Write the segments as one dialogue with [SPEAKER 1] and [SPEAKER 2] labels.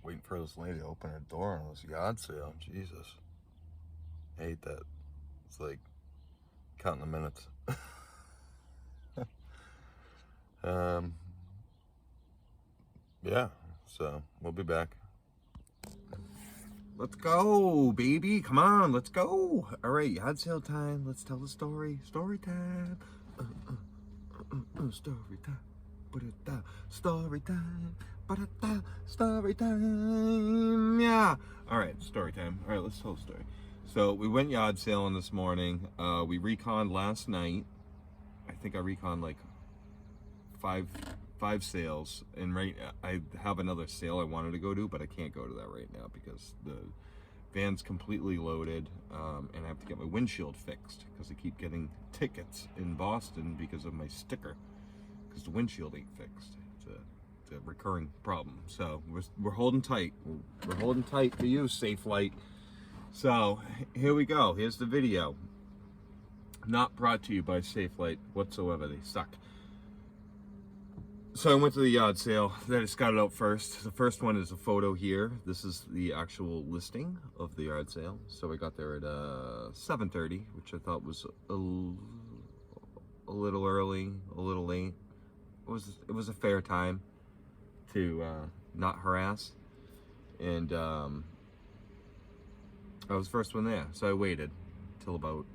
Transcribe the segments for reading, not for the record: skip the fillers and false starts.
[SPEAKER 1] waiting for this lady to open her door on this yard sale. Jesus. I hate that. It's like counting the minutes. Yeah, so we'll be back. Let's go, baby. Come on, let's go. All right, yard sale time. Let's tell the story. Story time. Story time. Ba-da-da. Story time. Ba-da-da. Story time. Yeah. All right, story time. All right, let's tell the story. So we went yard sailing this morning. We reconned last night. I think I reconned like five sales, and I have another sale I wanted to go to, but I can't go to that right now because the van's completely loaded, and I have to get my windshield fixed because I keep getting tickets in Boston because of my sticker, because the windshield ain't fixed. It's a recurring problem. So we're holding tight. We're holding tight for you, Safe Light. So here we go. Here's the video. Not brought to you by Safe Light whatsoever. They suck. So I went to the yard sale. Then I scouted out first. The first one is a photo here. This is the actual listing of the yard sale. So I got there at 7:30, which I thought was a little early, a little late. It was a fair time to not harass. And I was the first one there, so I waited till about.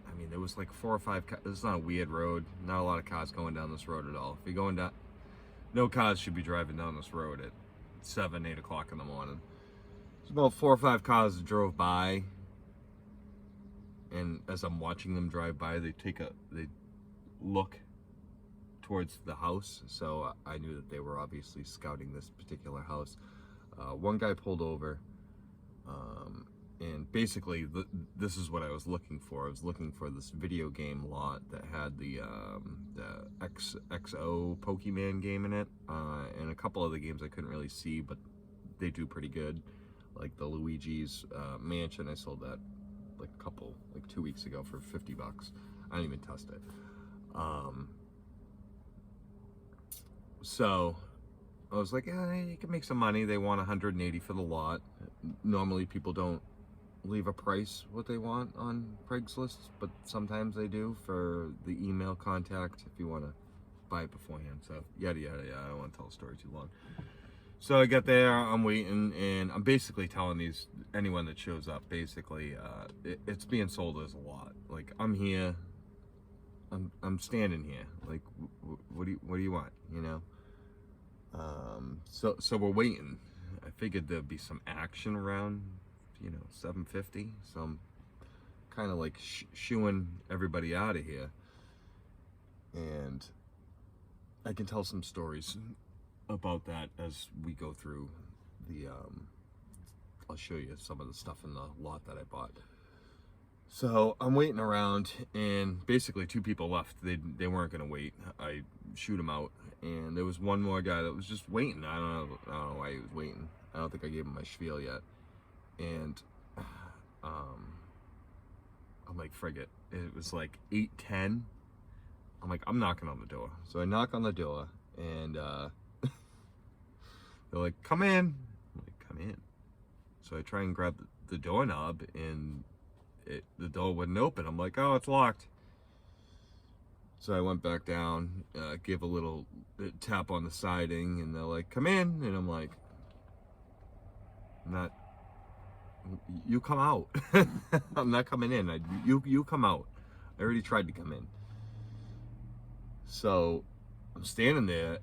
[SPEAKER 1] I mean, there was like 4 or 5 cars. This is not a weird road. Not a lot of cars going down this road at all. If you're going down, no cars should be driving down this road at 7, 8 o'clock in the morning. There's about 4 or 5 cars that drove by. And as I'm watching them drive by, they look towards the house. So I knew that they were obviously scouting this particular house. One guy pulled over. And basically, this is what I was looking for. I was looking for this video game lot that had the XO Pokemon game in it, and a couple other games I couldn't really see, but they do pretty good. Like the Luigi's Mansion, I sold that like 2 weeks ago for $50. I didn't even test it. So I was like, yeah, you can make some money. They want $180 for the lot. Normally, people don't leave a price what they want on Craigslist, but sometimes they do for the email contact if you want to buy it beforehand. So yada yada yada. I don't want to tell the story too long. So I get there, I'm waiting, and I'm basically telling anyone that shows up, basically it's being sold as a lot. Like, I'm here, I'm standing here. Like, what do you want? You know. So we're waiting. I figured there'd be some action around, 7:50. So I'm kind of like shooing everybody out of here, and I can tell some stories about that as we go through the. I'll show you some of the stuff in the lot that I bought. So I'm waiting around, and basically 2 people left. They weren't gonna wait. I shoot them out, and there was one more guy that was just waiting. I don't know why he was waiting. I don't think I gave him my spiel yet. And I'm like, frig it. It was like 8:10. I'm like, I'm knocking on the door. So I knock on the door, and they're like, come in. I'm like, come in. So I try and grab the doorknob, and the door wouldn't open. I'm like, oh, it's locked. So I went back down, gave a little tap on the siding, and they're like, come in. And I'm like, you come out. I'm not coming in. You come out. I already tried to come in. So I'm standing there,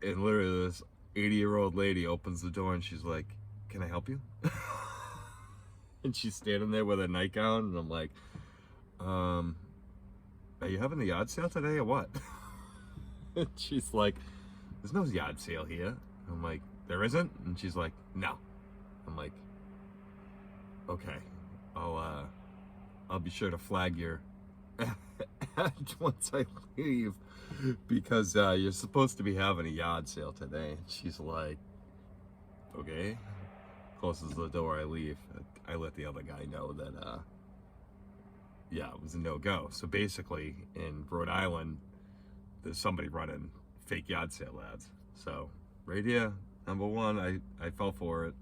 [SPEAKER 1] and literally this 80-year-old lady opens the door, and she's like, can I help you? And she's standing there with her nightgown, and I'm like, are you having the yard sale today or what? And she's like, there's no yard sale here. I'm like, there isn't? And she's like, no. I'm like, okay, I'll be sure to flag your once I leave, because you're supposed to be having a yard sale today. And she's like, okay. Closes the door, I leave. I let the other guy know that yeah, it was a no-go. So basically, in Rhode Island, there's somebody running fake yard sale ads. So right here, number one, I fell for it.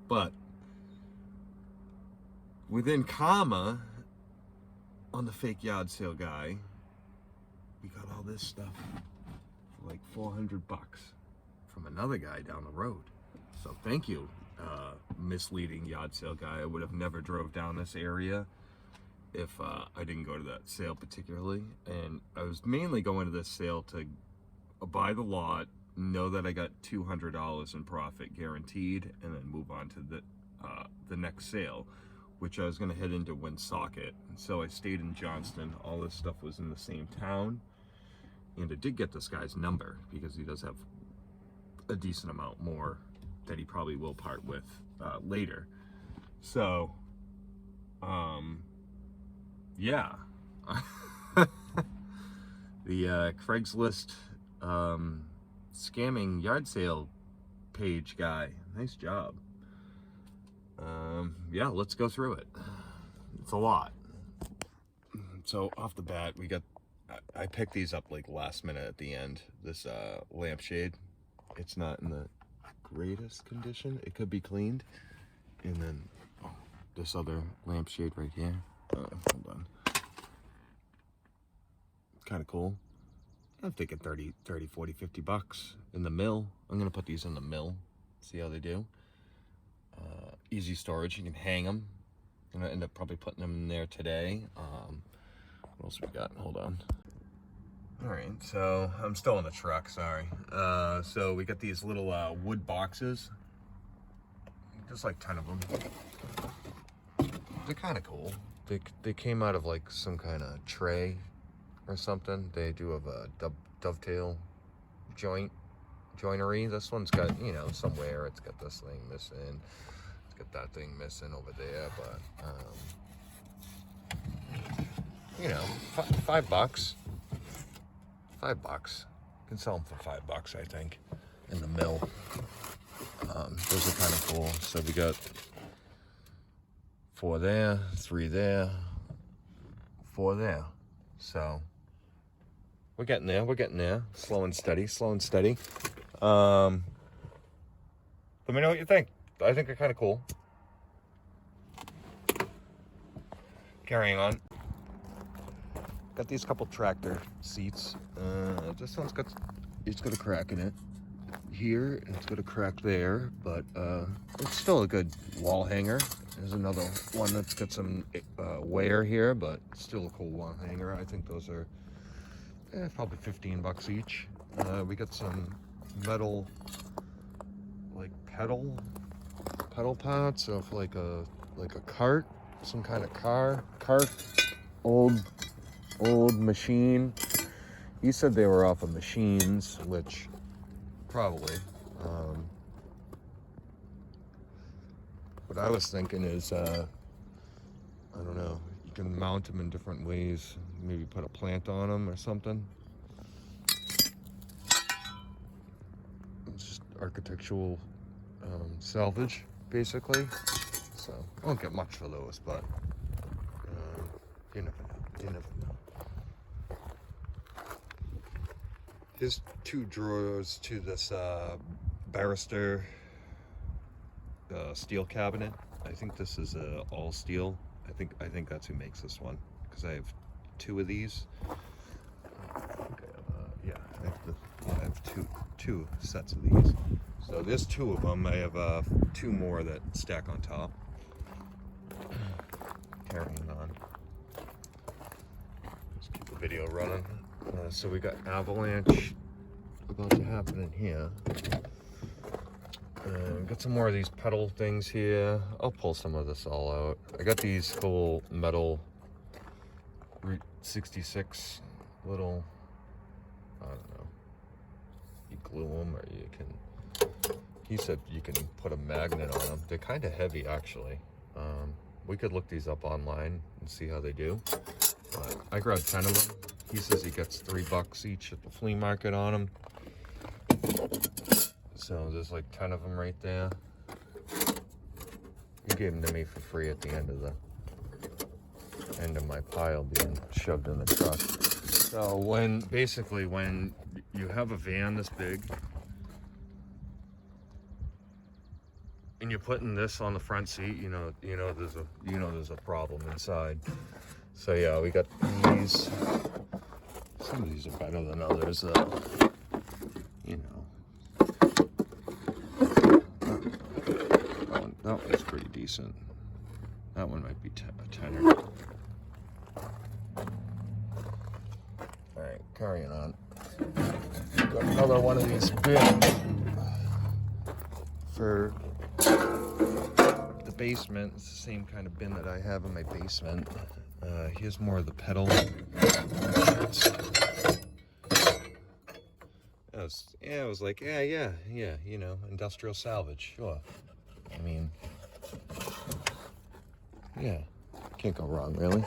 [SPEAKER 1] But within comma, on the fake yard sale guy, we got all this stuff for like $400 from another guy down the road. So thank you, misleading yard sale guy. I would have never drove down this area if I didn't go to that sale particularly. And I was mainly going to this sale to buy the lot, know that I got $200 in profit guaranteed, and then move on to the next sale, which I was going to head into Woonsocket. And so I stayed in Johnston. All this stuff was in the same town, and I did get this guy's number because he does have a decent amount more that he probably will part with later. So yeah. The Craigslist scamming yard sale page guy, nice job. Yeah, let's go through it. It's a lot. So off the bat, we got, I picked these up like last minute at the end. This lampshade, it's not in the greatest condition. It could be cleaned. And then this other lampshade right here. Hold on. Kind of cool. I'm thinking 30, 40, $50 in the mill. I'm gonna put these in the mill, see how they do. Easy storage, you can hang them. I'm gonna end up probably putting them in there today. What else we got? Hold on. All right, so I'm still in the truck, sorry. So we got these little wood boxes, just like 10 of them. They're kind of cool. They came out of like some kind of tray or something. They do have a dovetail joinery. This one's got, you know, somewhere it's got this thing missing. It's got that thing missing over there, but you know, $5. $5. You can sell them for $5, I think, in the mill. Those are kind of cool. So we got 4 there, 3 there, 4 there. So we're getting there. We're getting there. Slow and steady. Slow and steady. Let me know what you think. I think they're kind of cool. Carrying on. Got these couple tractor seats. This one's got, it's got a crack in it here, and it's got a crack there, but it's still a good wall hanger. There's another one that's got some wear here, but still a cool wall hanger. I think those are probably $15 each. We got some metal, like pedal parts of like a cart, some kind of cart, old machine. He said they were off of machines, which probably. What I was thinking is, I don't know, you can mount them in different ways. Maybe put a plant on them or something. It's just architectural salvage, basically. So I won't get much for those, but you never know. You never know. Here's 2 drawers to this barrister steel cabinet. I think this is all steel. I think that's who makes this one, because I have 2 of these. Yeah, I have two sets of these. So there's 2 of them. I have 2 more that stack on top. Carrying on. Let's keep the video running. So we got avalanche about to happen in here. Got some more of these pedal things here. I'll pull some of this all out. I got these cool metal Route 66 little, I don't know, you glue them, or you can, he said you can put a magnet on them. They're kind of heavy, actually. We could look these up online and see how they do. But I grabbed 10 of them. He says he gets $3 each at the flea market on them. So there's like 10 of them right there. He gave them to me for free at the end of my pile being shoved in the truck. So when you have a van this big and you're putting this on the front seat, there's a problem inside. So yeah, we got these. Some of these are better than others, that one's pretty decent. That one might be a tenner. All right, carrying on. Got another one of these bins for the basement. It's the same kind of bin that I have in my basement. Here's more of the pedal. I was like, yeah, industrial salvage, sure. I mean, yeah, can't go wrong, really.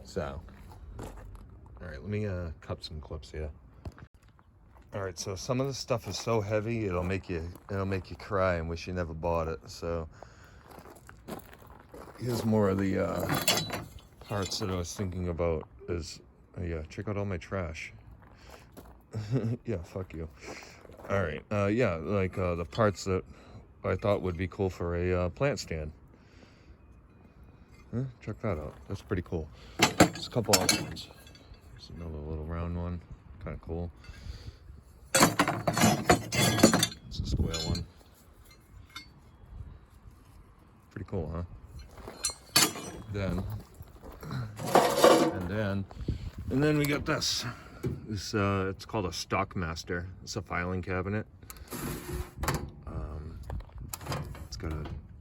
[SPEAKER 1] So, all right, let me cut some clips here. All right, so some of the stuff is so heavy it'll make you cry and wish you never bought it. So here's more of the parts that I was thinking about. Yeah, check out all my trash. Yeah, fuck you. All right, the parts that I thought would be cool for a plant stand. Check that out. That's pretty cool. There's a couple other ones. There's another little round one, kind of cool. It's a square one. Pretty cool, huh? And then we got this. It's called a Stockmaster. It's a filing cabinet. It's got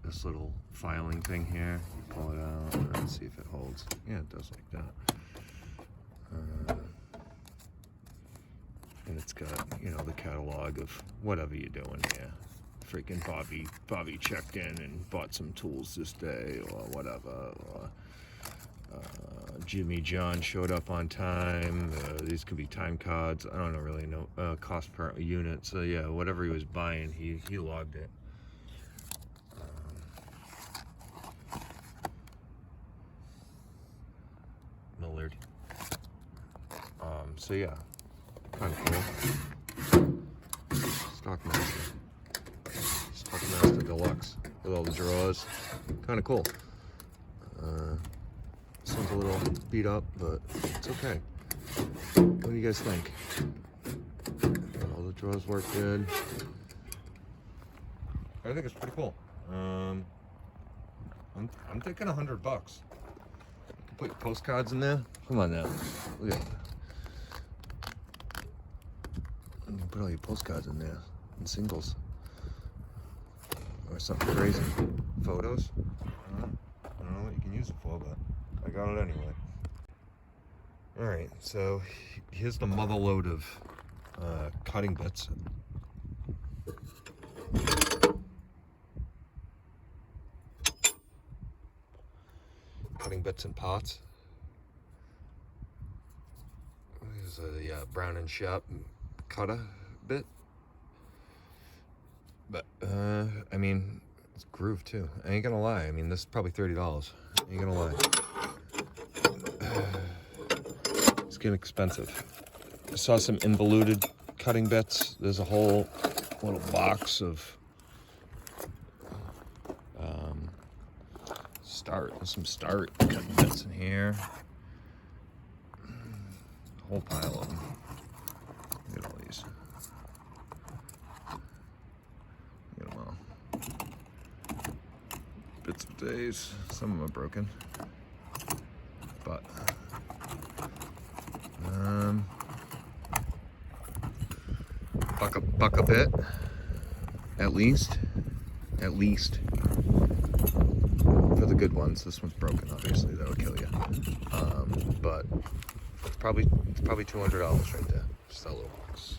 [SPEAKER 1] this little filing thing here. You pull it out. Let's see if it holds. Yeah, it does like that. And it's got, the catalog of whatever you're doing here. Freaking Bobby checked in and bought some tools this day, or whatever. Or, Jimmy John showed up on time. These could be time cards. I don't really know cost per unit. So yeah, whatever he was buying, he logged it. Millard. So yeah, kind of cool. Stockmaster Deluxe with all the drawers. Kind of cool. This one's a little beat up, but it's okay. What do you guys think? All the drawers work good. I think it's pretty cool. I'm thinking $100. You can put your postcards in there. Come on now. Look at that. You can put all your postcards in there in singles. Or something crazy. Photos. I don't know what you can use it for, but I got it anyway. All right, so here's the mother load of cutting bits. Cutting bits and parts. Here's a Brown and Sharp cutter bit. But, I mean, it's grooved too. I ain't gonna lie. I mean, this is probably $30. I ain't gonna lie. It's getting expensive. I saw some involuted cutting bits. There's a whole little box of some start cutting bits in here. A whole pile of them. Look at all these. Look at them all. Bits of days. Some of them are broken. But buck a bit, at least for the good ones. This one's broken, obviously, that'll kill you. But it's probably $200 right there. Just that little box.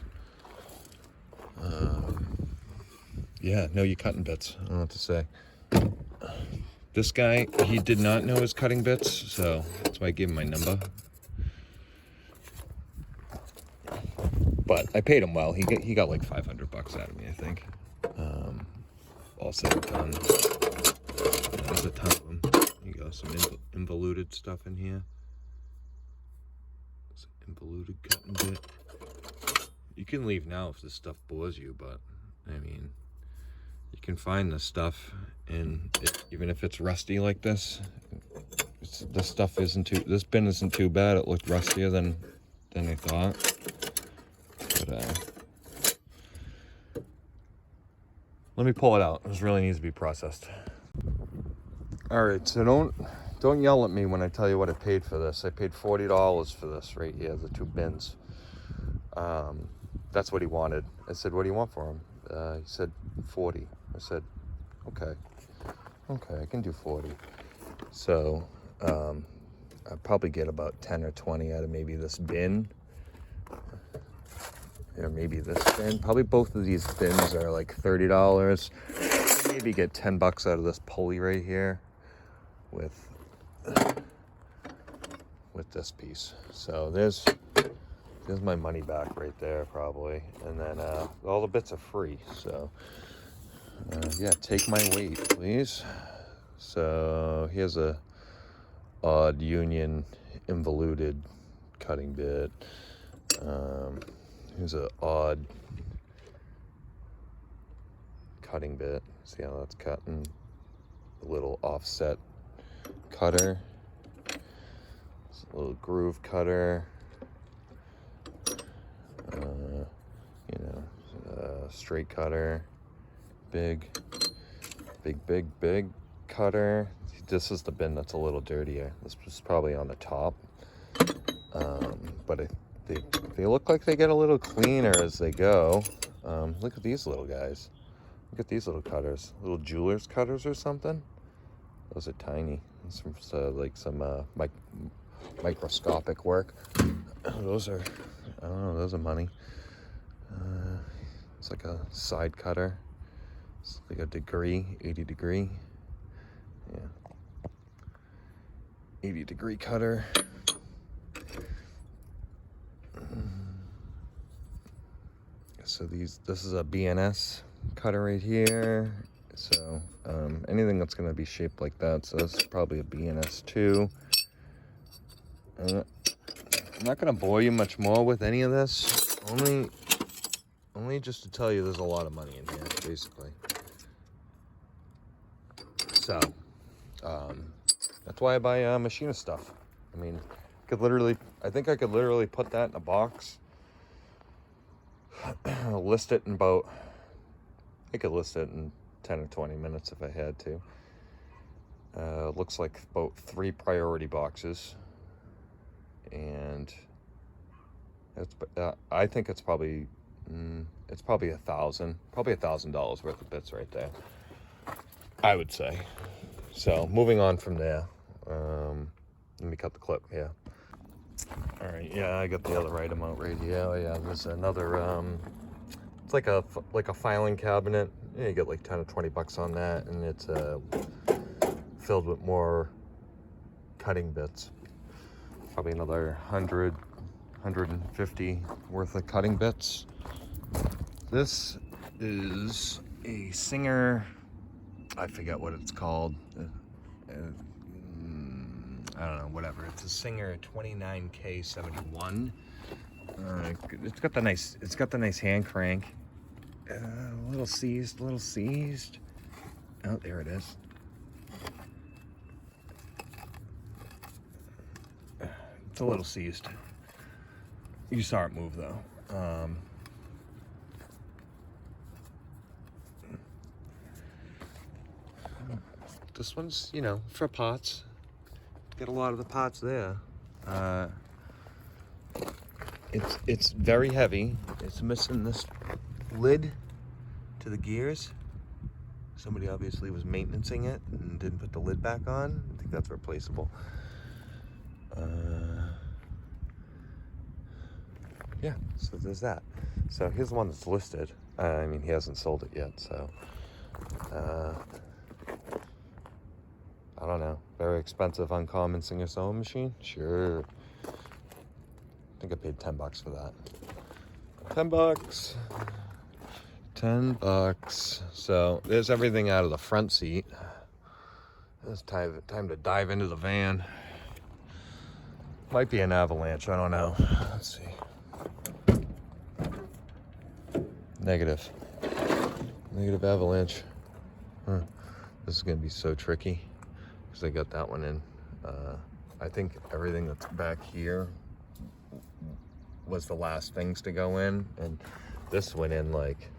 [SPEAKER 1] Yeah, no, you're cutting bits. I don't know what to say. This guy, he did not know his cutting bits, so that's why I gave him my number. But I paid him well. He got like $500 out of me, I think. All said and done. There's a ton of them. You got some involuted stuff in here. Some Involuted cutting bit. You can leave now if this stuff bores you, but I mean, you can find this stuff, and even if it's rusty like this, this stuff isn't too. This bin isn't too bad. It looked rustier than I thought, but let me pull it out. This really needs to be processed. All right, so don't yell at me when I tell you what I paid for this. I paid $40 for this right here, the 2 bins. That's what he wanted. I said, what do you want for him? He said 40. I said, okay, I can do 40. So I'll probably get about 10 or 20 out of maybe this bin. Or maybe this bin. Probably both of these bins are like $30. Maybe get 10 bucks out of this pulley right here with this piece. So there's my money back right there probably. And then all the bits are free. So yeah, take my weight, please. So here's a odd union involuted cutting bit. Here's an odd cutting bit. See how that's cutting? A little offset cutter. It's a little groove cutter. Straight cutter. Big cutter. This is the bin that's a little dirtier. This was probably on the top. But they look like they get a little cleaner as they go. Look at these little guys. Look at these little cutters. Little jeweler's cutters or something. Those are tiny. Like some microscopic work. Those are, I don't know, those are money. It's like a side cutter. It's like a degree, 80 degree. Yeah. 80 degree cutter. So this is a BNS cutter right here. So anything that's going to be shaped like that. So this is probably a BNS 2. I'm not going to bore you much more with any of this. Only just to tell you there's a lot of money in here, basically. So that's why I buy machinist stuff. I mean, I think I could literally put that in a box. List it in about, I could list it in 10 or 20 minutes if I had to. Looks like about 3 priority boxes, and I think it's probably $1,000 worth of bits right there, I would say. So moving on from there, let me cut the clip. Yeah. All right, yeah, I got the other item out right here. Oh yeah, there's another, it's like a filing cabinet. Yeah, you get like 10 or 20 bucks on that, and it's filled with more cutting bits. Probably another 100, 150 worth of cutting bits. This is a Singer, I forget what it's called. I don't know, whatever. It's a Singer 29K71. It's got the nice hand crank. A little seized. Oh, there it is. It's a little seized. You saw it move though. This one's, for pots. Get a lot of the pots there. It's very heavy. It's missing this lid to the gears. Somebody obviously was maintaining it and didn't put the lid back on. I think that's replaceable. Yeah, so there's that. So here's the one that's listed. I mean, he hasn't sold it yet, so I don't know. Very expensive, uncommon Singer sewing machine? Sure. I think I paid 10 bucks for that. 10 bucks. 10 bucks. So there's everything out of the front seat. It's time to dive into the van. Might be an avalanche, I don't know. Let's see. Negative avalanche. This is gonna be so tricky because I got that one in. I think everything that's back here was the last things to go in, and this went in like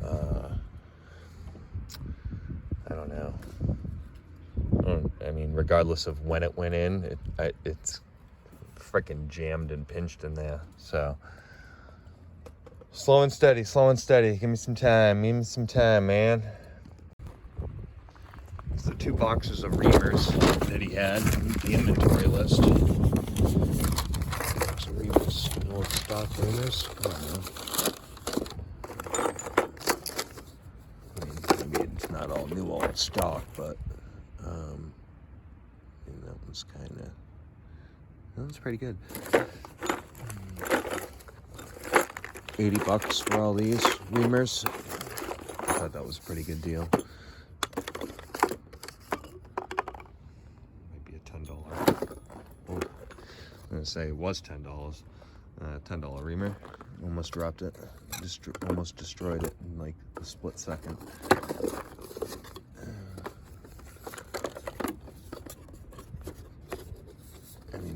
[SPEAKER 1] I don't know. I mean, regardless of when it went in, it's freaking jammed and pinched in there. So slow and steady. Give me some time, man. It's the 2 boxes of reamers that he had in the inventory list. 2 boxes of reamers, old stock reamers. I don't know. Maybe it's not all new, old stock, but that one's kind of. That's pretty good. $80 for all these reamers. I thought that was a pretty good deal. Maybe a $10. Oh, I'm gonna say it was $10. $10 reamer. Almost dropped it. Almost destroyed it in like a split second.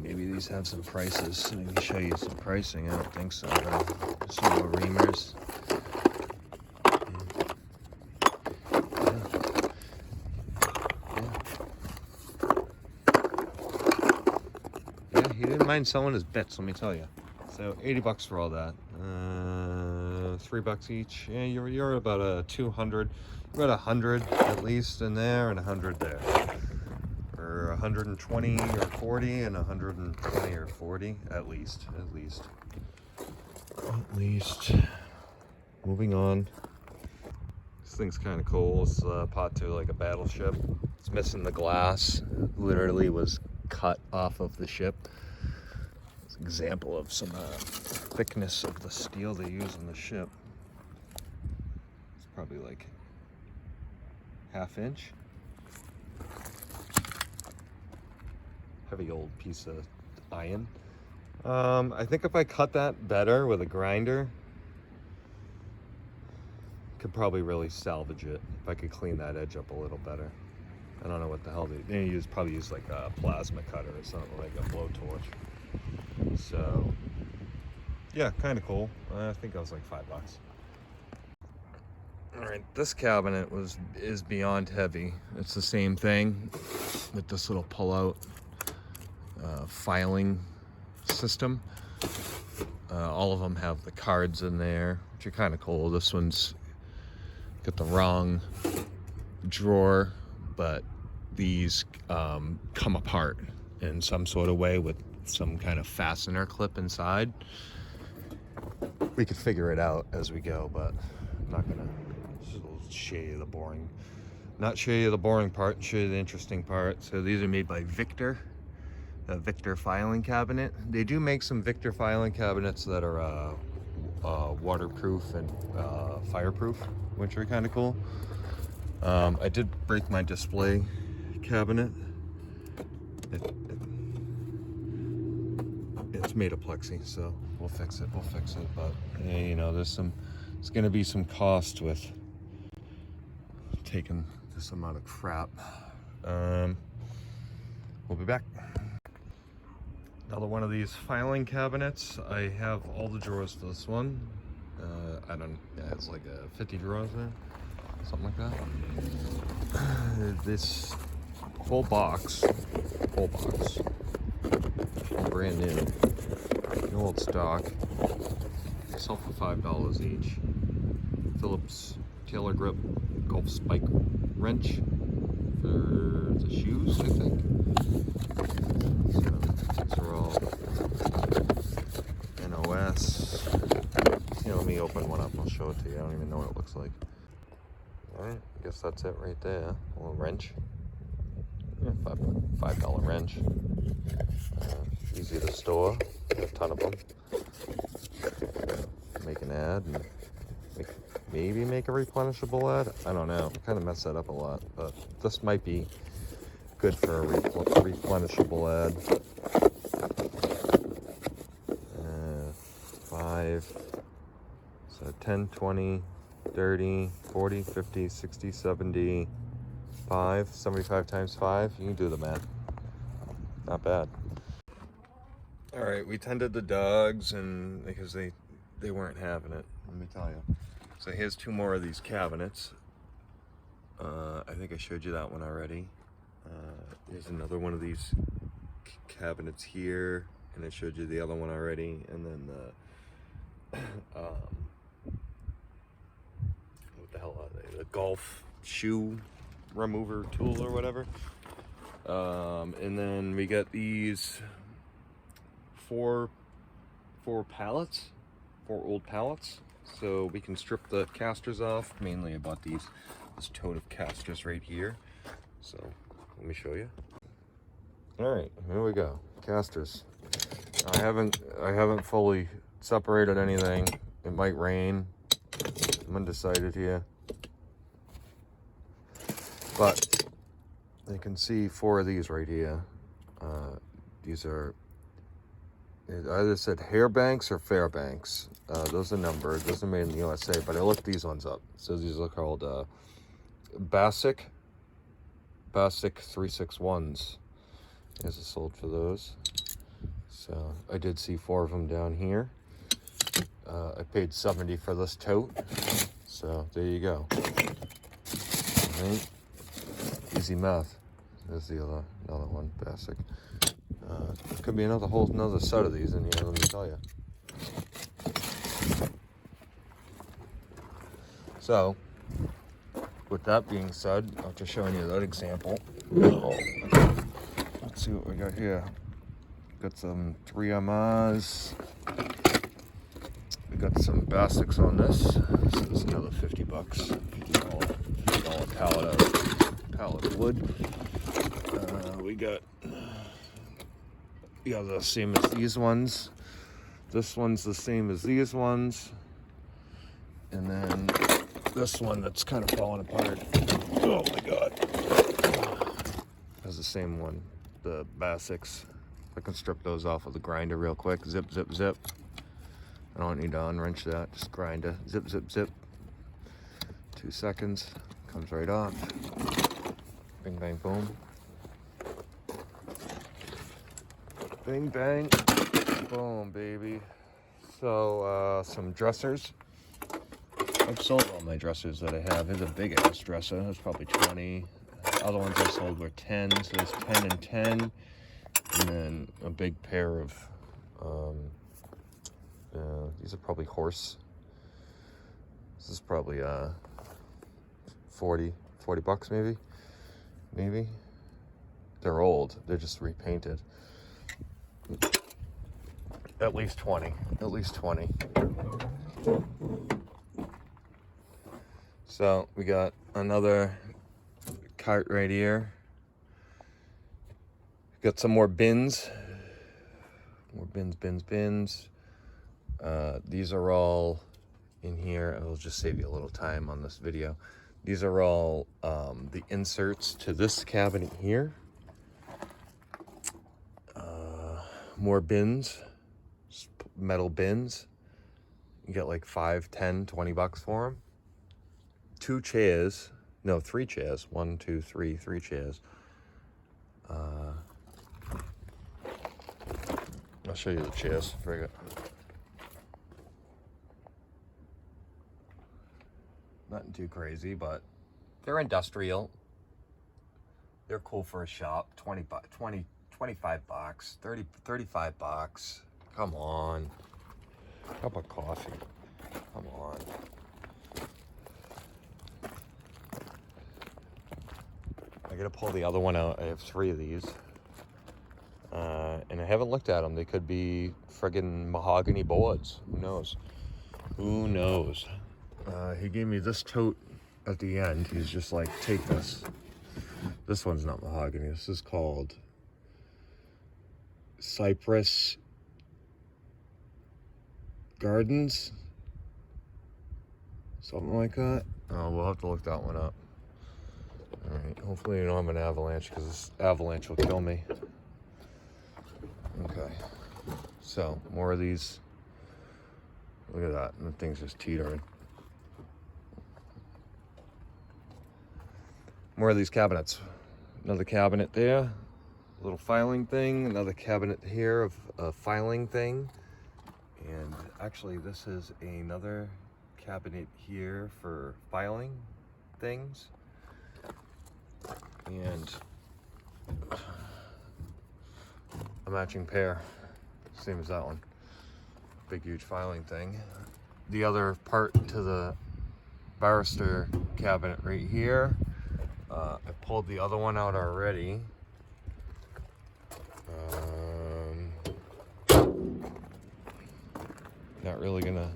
[SPEAKER 1] Maybe these have some prices. I can show you some pricing. I don't think so. Some more reamers. Yeah, he didn't mind selling his bits, let me tell you. So $80 for all that. $3 each. Yeah, you're about a 200. You're about 100 at least in there and 100 there. 120 or 40 and 120 or 40 at least. Moving on. This thing's kind of cool. It's pot to like a battleship. It's missing the glass. Literally was cut off of the ship. It's an example of some thickness of the steel they use on the ship. It's probably like 1/2 inch. Heavy old piece of iron. I think if I cut that better with a grinder, could probably really salvage it if I could clean that edge up a little better. I don't know what the hell they probably use like a plasma cutter or something, like a blowtorch. So yeah, kind of cool. I think that was like $5. All right, this cabinet is beyond heavy. It's the same thing with this little pull-out filing system. All of them have the cards in there, which are kind of cool. This one's got the wrong drawer, but these come apart in some sort of way with some kind of fastener clip inside. We could figure it out as we go, but I'm not gonna show you the boring, not show you the boring part, show you the interesting part. So these are made by Victor. A Victor filing cabinet. They do make some Victor filing cabinets that are waterproof and fireproof, which are kind of cool. I did break my display cabinet. It's made of plexi, so we'll fix it. But you know, there's going to be some cost with taking this amount of crap. We'll be back. Another one of these filing cabinets. I have all the drawers for this one. It's like 50 drawers there, something like that. This full box, brand new, no old stock. Sell for $5 each. Phillips Taylor Grip Golf Spike wrench for the shoes, I think. So these are all NOS. Let me open one up. I'll show it to you. I don't even know what it looks like. All right, I guess that's it right there. A little wrench. Yeah, $5 wrench. Easy to store. A ton of them. Make an ad and maybe make a replenishable ad. I don't know. I kind of mess that up a lot, but this might be good for a replenishable ad. 5. So 10, 20, 30, 40, 50, 60, 70, 75 times 5. You can do the math. Not bad. All right, we tended the dogs, and because they weren't having it, let me tell you. So here's 2 more of these cabinets. I think I showed you that one already. There's another one of these cabinets here, and I showed you the other one already. And then what the hell are they? The golf shoe remover tool or whatever. And then we got these 4 pallets, 4 old pallets, so we can strip the casters off. Mainly I bought this tote of casters right here, so let me show you. All right, here we go. Casters. I haven't fully separated anything. It might rain. I'm undecided here, but you can see 4 of these right here. These are, it either said Hairbanks or Fairbanks. Those are numbered. Those are made in the USA, but I looked these ones up. So these are called Basic 361s. Is it sold for those? So I did see 4 of them down here. I paid $70 for this tote. So there you go. All right. Easy math. There's the another one, Basic. Could be another set of these in here, let me tell you. So, with that being said, after showing you that example, let's see what we got here. Got some 3MRs. We got some Basics on this. So this is another $50. $50 pallet of wood. We got the same as these ones. This one's the same as these ones. And then this one that's kind of falling apart. Oh my God. That's the same one. The Basics. I can strip those off with a grinder real quick. Zip, zip, zip. I don't need to unwrench that. Just grind it. Zip, zip, zip. 2 seconds. Comes right off. Bing, bang, boom. Bing, bang. Boom, baby. So, some dressers. I've sold all my dressers that I have. Here's a big ass dresser. That's probably 20. Other ones I sold were 10. So there's 10 and 10. And then a big pair of, these are probably horse. This is probably 40 bucks maybe. Maybe. They're old. They're just repainted. At least 20. At least 20. So we got another cart right here. Got some more bins. More bins. These are all in here. I'll just save you a little time on this video. These are all the inserts to this cabinet here. More bins, metal bins. You get like 5, 10, 20 bucks for them. 3 chairs. 1, 2, 3 chairs. I'll show you the chairs. Frig it. Nothing too crazy, but they're industrial. They're cool for a shop. 25 bucks, 30, 35 bucks. Come on. Cup of coffee. Come on. I gotta pull the other one out. I have 3 of these. And I haven't looked at them. They could be friggin' mahogany boards. Who knows? Who knows? He gave me this tote at the end. He's just like, take this. This one's not mahogany. This is called Cypress Gardens. Something like that. Oh, we'll have to look that one up. All right. Hopefully you don't have an avalanche, because this avalanche will kill me. Okay. So, more of these. Look at that. The thing's just teetering. More of these cabinets. Another cabinet there. A little filing thing. Another cabinet here of a filing thing. And actually, this is another cabinet here for filing things. And a matching pair. Same as that one. Big, huge filing thing. The other part to the barrister cabinet right here. I pulled the other one out already. Not really gonna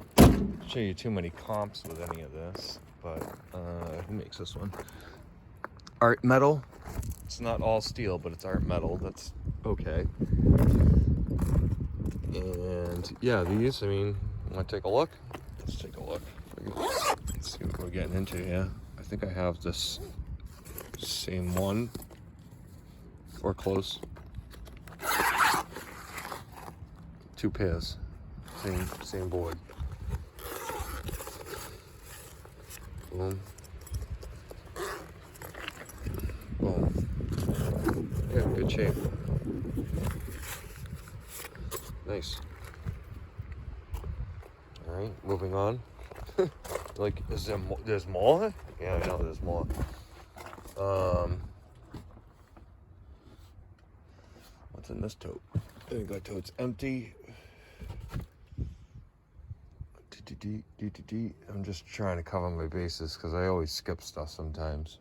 [SPEAKER 1] show you too many comps with any of this, but who makes this one? Art metal. It's not all steel, but it's art metal. That's okay. And yeah, these, I mean, want to take a look? Let's take a look. Let's see what we're getting into here. I think I have this same one, or close. 2 pairs, same board. Boom. Boom. Yeah, good shape. Nice. All right, moving on. Like, there's more? Yeah, I know there's more. What's in this tote? I think that tote's empty. I'm just trying to cover my bases because I always skip stuff sometimes.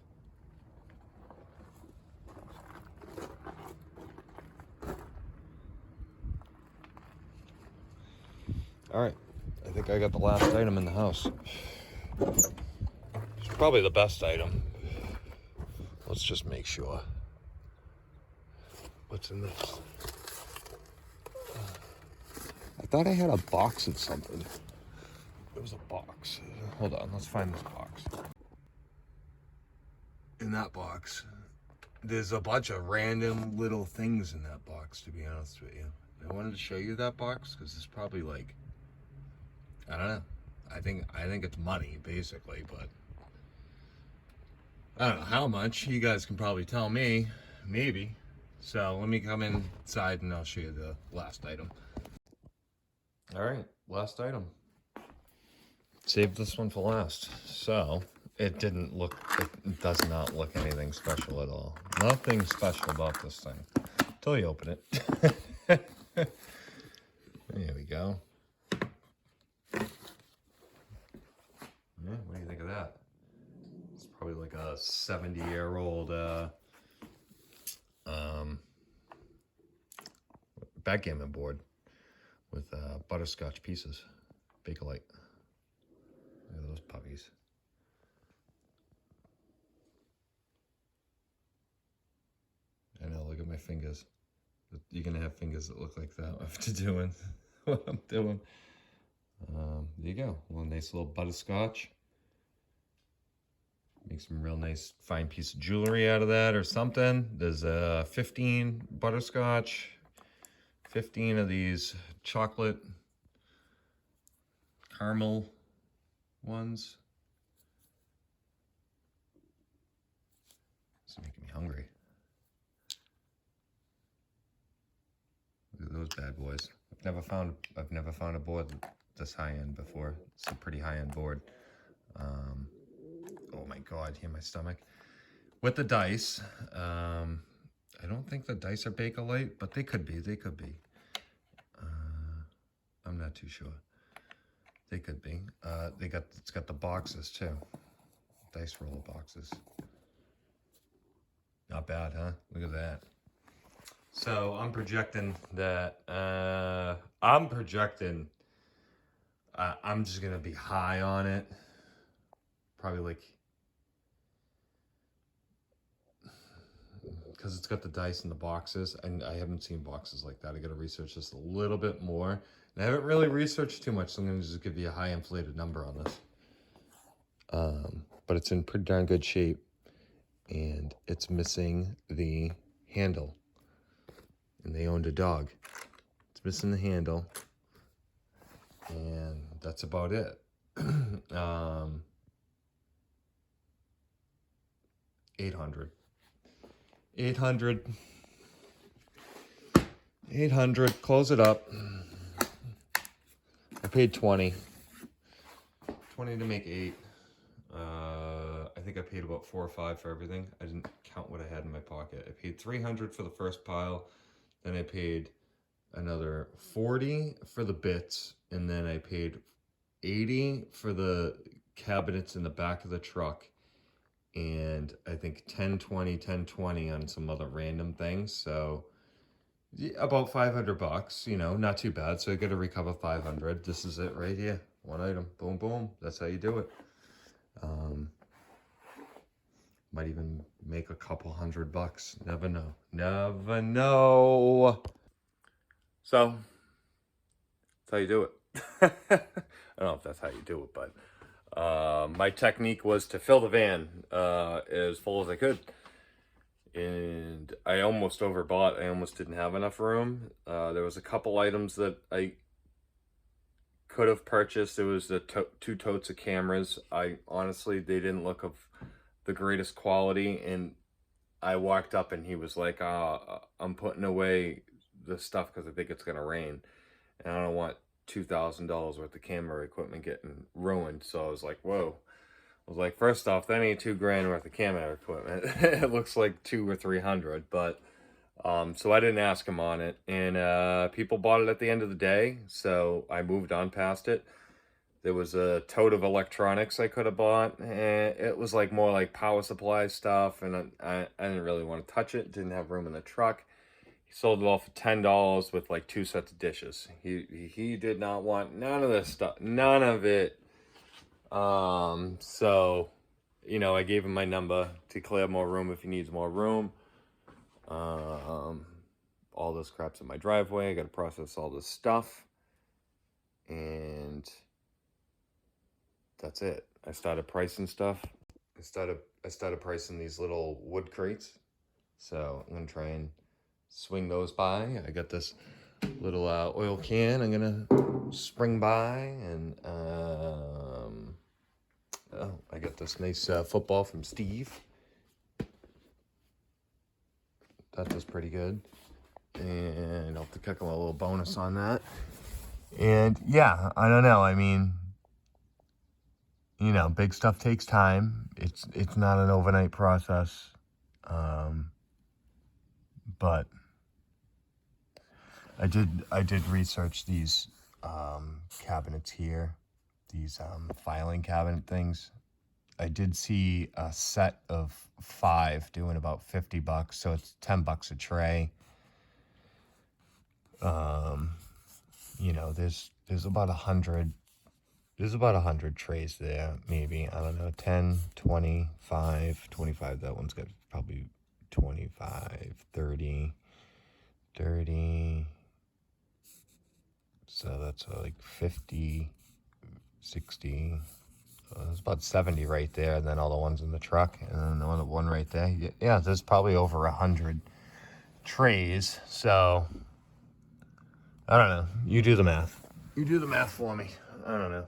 [SPEAKER 1] All right, I think I got the last item in the house. It's probably the best item. Let's just make sure. What's in this? I thought I had a box of something. It was a box. Hold on, let's find this box. In that box, there's a bunch of random little things in that box, to be honest with you. I wanted to show you that box because it's probably like, I don't know. I think it's money, basically, but I don't know how much. You guys can probably tell me, maybe. So let me come inside and I'll show you the last item. All right, last item. Saved this one for last. So it does not look anything special at all. Nothing special about this thing until you open it. There we go. Yeah, what do you think of that? It's probably like a 70-year-old backgammon board with butterscotch pieces, Bakelite. Look at those puppies. I know, look at my fingers. You're gonna have fingers that look like that after doing what I'm doing. There you go, a nice little butterscotch. Make some real nice fine piece of jewelry out of that or something. There's 15 butterscotch, 15 of these chocolate caramel ones. It's making me hungry. Look at those bad boys. I've never found a board this high end before. It's a pretty high end board. Oh my God, hear my stomach. With the dice, I don't think the dice are Bakelite, but they could be. I'm not too sure. They could be. It's got the boxes too. Dice roller boxes. Not bad, huh? Look at that. So I'm projecting that. I'm just gonna be high on it. Probably like, because it's got the dice and the boxes, and I haven't seen boxes like that. I gotta research this a little bit more. And I haven't really researched too much, so I'm gonna just give you a high inflated number on this. But it's in pretty darn good shape, and it's missing the handle. And they owned a dog. missing the handle. And that's about it. 800. 800, close it up. I paid 20 to make 8. I think I paid about 4 or 5 for everything. I didn't count what I had in my pocket. I paid 300 for the first pile, then I paid another 40 for the bits, and then I paid 80 for the cabinets in the back of the truck, and I think 1020 on some other random things. So yeah, about 500 bucks, you know, not too bad. So I got to recover 500. This is it right here. One item. Boom, boom. That's how you do it. Might even make a couple $100. Never know. Never know. So that's how you do it. I don't know if that's how you do it, but my technique was to fill the van as full as I could. And I almost overbought. I almost didn't have enough room. There was a couple items that I could have purchased. There was the 2 totes of cameras. Honestly, they didn't look of the greatest quality. And I walked up and he was like, I'm putting away the stuff because I think it's going to rain. And I don't want $2,000 worth of camera equipment getting ruined. So I was like, whoa. I was like, first off, that ain't $2,000 worth of camera equipment. It looks like 200 or 300, but so I didn't ask him on it, and people bought it at the end of the day, so I moved on past it. There was a tote of electronics I could have bought, and it was like more like power supply stuff, and I didn't really want to touch it. Didn't have room in the truck. He sold it all for $10 with like 2 sets of dishes. He did not want none of this stuff, none of it. So, you know, I gave him my number to clear more room if he needs more room. All this crap's in my driveway. I got to process all this stuff. And that's it. I started pricing stuff. I started pricing these little wood crates. So I'm going to try and swing those by. I got this little oil can I'm going to spring by, and I got this nice football from Steve. That was pretty good. And I'll have to kick him a little bonus on that. And yeah, I don't know. I mean, you know, big stuff takes time. It's not an overnight process. But I did research these cabinets here. These filing cabinet things. I did see a set of 5 doing about $50, so it's $10 a tray. You know, there's about 100. There's about 100 trays there, maybe. I don't know, 10, 25, 25. That one's got probably 25, 30. So that's like 50, 60. There's about 70 right there, and then all the ones in the truck, and then the one right there. Yeah, there's probably over 100 trays. So I don't know. You do the math. You do the math for me. I don't know.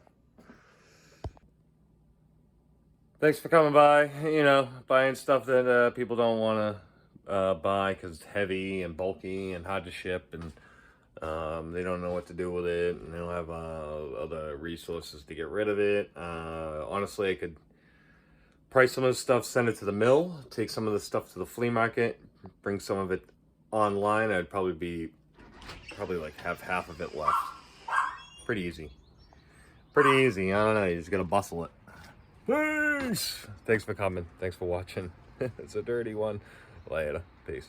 [SPEAKER 1] Thanks for coming by. You know, buying stuff that people don't want to buy because it's heavy and bulky and hard to ship, and they don't know what to do with it, and they don't have other resources to get rid of it. Honestly, I could price some of the stuff, send it to the mill, take some of the stuff to the flea market, bring some of it online. I'd probably like have half of it left. Pretty easy. Pretty easy. I don't know. You just gotta bustle it. Peace. Thanks for coming. Thanks for watching. It's a dirty one. Later. Peace.